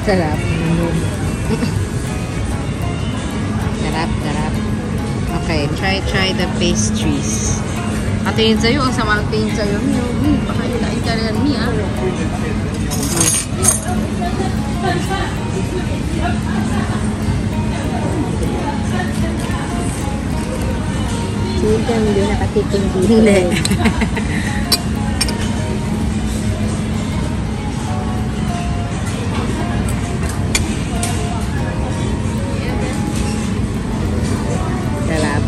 Sarap. Sarap, sarap. Okay, try the pastries. Katingin sa'yo, ang sama ng tingin sa'yo. Baka ilain ka rin niya. Hindi hindi nakatikim dito. Hindi. Sarap.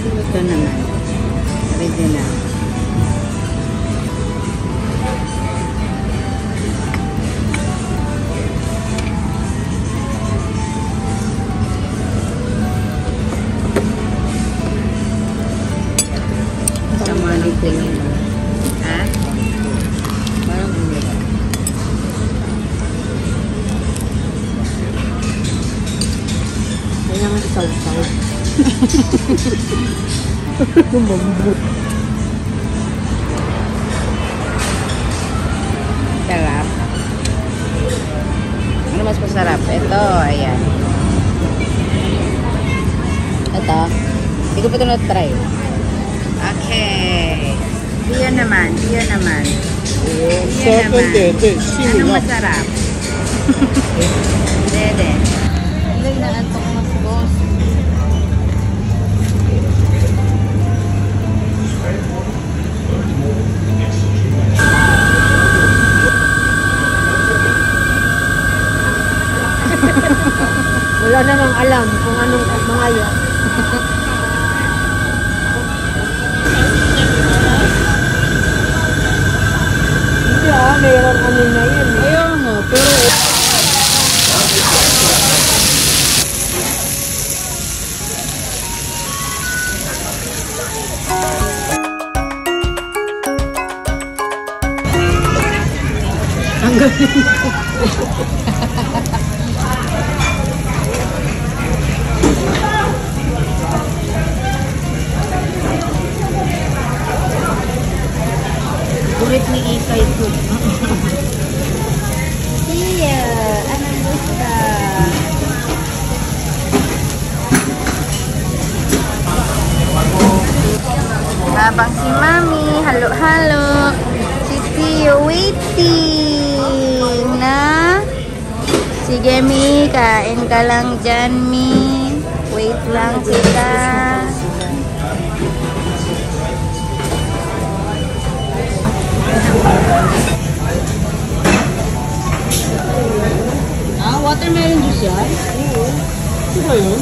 Ito naman. Original. Sama ng tingin mo. Ha? Parang hindi. Kailangan isaw-saw. Lumambot. Sarap. Ano mas masarap? Ito, ayan. Ito. Hindi ko pa ito na-try. Okay. Diyan naman. Diyan naman. Diyan naman. Anong masarap? Dede. Ilang na atong mas boss. Wala namang alam kung anong mga yan. Hindi mayroon ano na yan. Ayaw mo, pero... Ang galing. Kulit ni Isa ito. Iya, anong gusto? Habang si Mami, halo-halo. Si Tio waiting na. Sige Mi, kain ka lang dyan Mi. Wait lang kita. Ah, watermelon juice yan? Oo. Ito ba yun?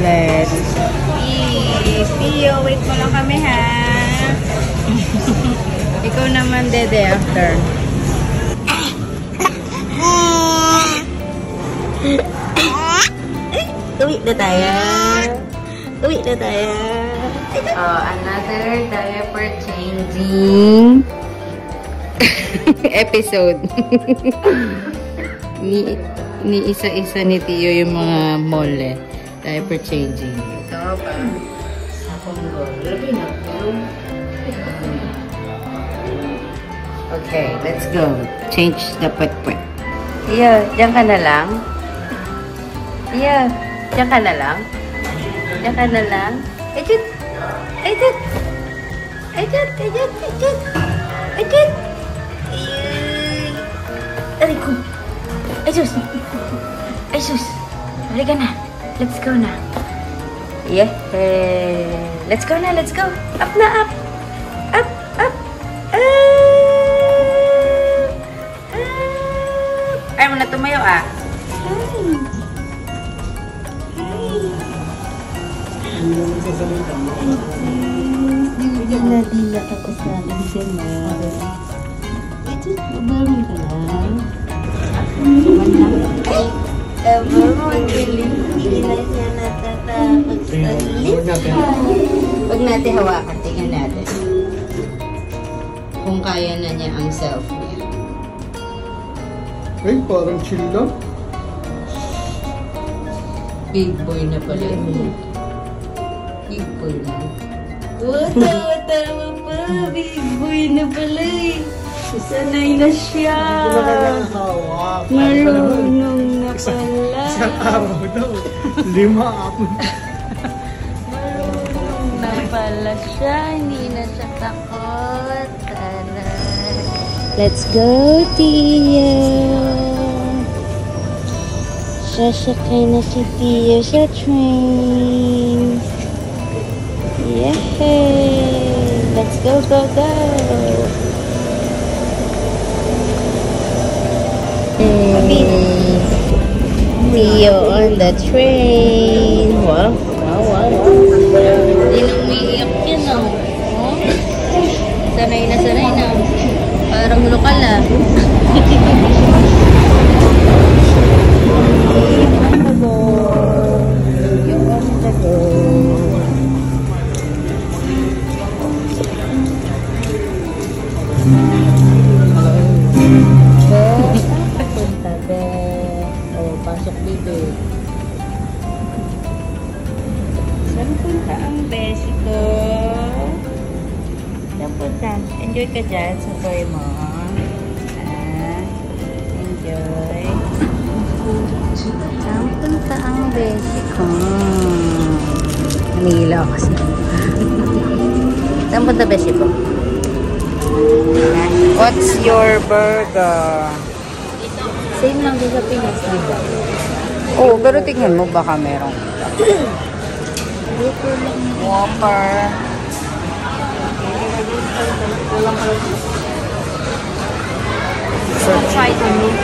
Let's eat. Tio, wait mo lang kami ha. Ikaw naman, Dede, after. Uwi na tayo. Uwi na tayo. Another diaper changing episode. ni isa-isa ni Tio yung mga mole. Diaper changing. Ito pa. Okay, let's go. Change the pet-pet. Tio, diyan ka na lang. Tio, diyan ka na lang. Diyan ka na lang. Ejit! Ejit! Ejit! Ejit! Ejit! Ejit! Aray ko! Ay, sus! Ay, sus! Halika na! Let's go na! Yeah! Let's go na! Let's go! Up na! Up! Up! Up! Ayaw mo na tumayo ah! Dila ako sa December. Ito, babawi ka lang. Ever mo, hindi na siya natatakot sa list. Huwag natin hawakan. Tingnan natin. Kung kaya na niya ang self niya. Ay, parang chill lang. Big boy na pala. Big boy na. Tawa-tawa pa. Big boy na pala eh. Sanay na siya. Marunong na pala. Isang araw daw. 5 ako. Marunong na pala siya. Hindi na siya takot. Let's go, Tia. Sasakay na si Tia sa train. Yay! Let's go, go, go! Tia on the train. Wow, wow, wow, wow. Hindi nang umiiyak yan, oh. Sanay na. Parang lokal, ah. Punta be. Oh, pasok dito. Saan punta ang beshi ko? Saan punta? Enjoy ka dyan sa toy mo. Enjoy. Saan punta ang beshi ko? Nangilaw kasi. Saan punta beshi ko? What's your burger? Same lang din sa Pinas, diba? Oo, pero tingnan mo baka merong Whopper. Try to meet.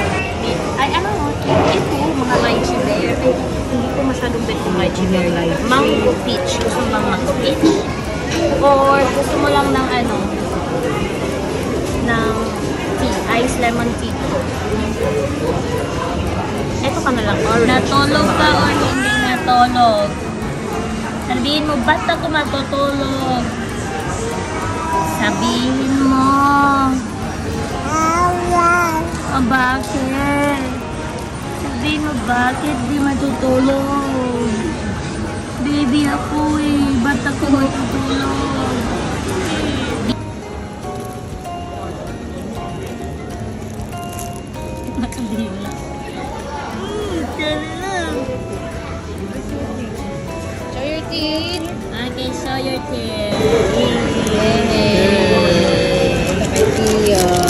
Ay, ano, ito, mga lychee bear. Ay, hindi ko masyadong bet yung lychee bear. Mango peach. Gusto mo bang mango peach? Or gusto mo lang ng ano, ng tea, ice lemon tea. Ito ka na lang. Natulog ka o hindi natulog? Sabihin mo, ba't ako matutulog? Sabihin mo. Oh, bakit? Sabihin mo, bakit di matutulog? Baby ako eh. Ba't ako matutulog? Nakadila. Show your teeth. Okay, show your teeth. Hindi ko junior.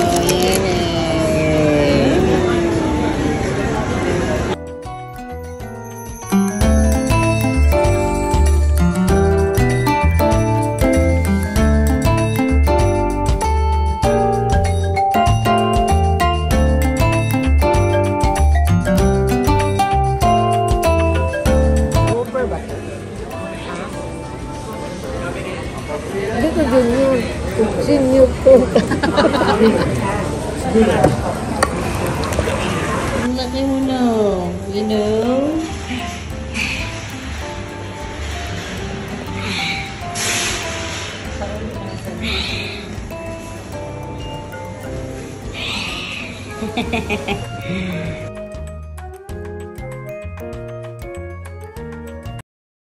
Senior to. Ang laki mo na. You know? Hehehehe